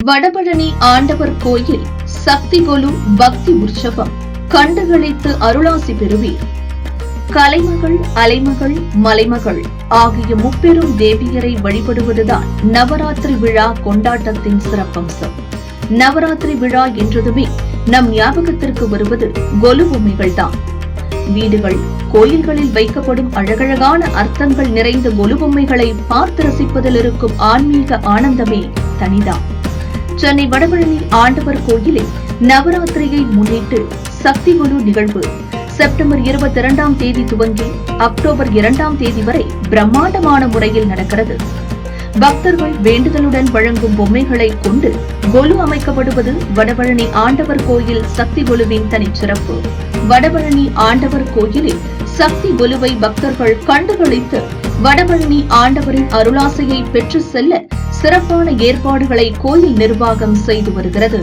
வடபழனி ஆண்டவர் கோயில் சக்தி கொலு பக்தி உற்சவம் கண்டுகளித்து அருளாசி பெறுவீர். கலைமகள், அலைமகள், மலைமகள் ஆகிய முப்பெரும் தேவியரை வழிபடுவதுதான் நவராத்திரி விழா கொண்டாட்டத்தின் சிறப்பம்சம். நவராத்திரி விழா என்றதுமே நம் ஞாபகத்திற்கு வருவது கொலு பொம்மைகள்தான். வீடுகள், கோயில்களில் வைக்கப்படும் அழகழகான அர்த்தங்கள் நிறைந்த கொலு பொம்மைகளை பார்த்து ரசிப்பதில் இருக்கும் ஆன்மீக ஆனந்தமே தனிதான். சென்னை வடபழனி ஆண்டவர் கோயிலில் நவராத்திரியை முன்னிட்டு சக்தி கொலு நிகழ்வு செப்டம்பர் 22ஆம் தேதி துவங்கி அக்டோபர் 2ஆம் தேதி வரை பிரம்மாண்டமான முறையில் நடக்கிறது. பக்தர்கள் வேண்டுதலுடன் வழங்கும் பொம்மைகளை கொண்டு கொலு அமைக்கப்படுவது வடபழனி ஆண்டவர் கோயில் சக்தி கொலுவின் தனிச்சிறப்பு. வடபழனி ஆண்டவர் கோயிலில் சக்தி கொலுவை பக்தர்கள் கண்டுகளித்து வடபழனி ஆண்டவரின் அருளாசையை பெற்று செல்ல சிறப்பான ஏற்பாடுகளை கோயில் நிர்வாகம் செய்து வருகிறது.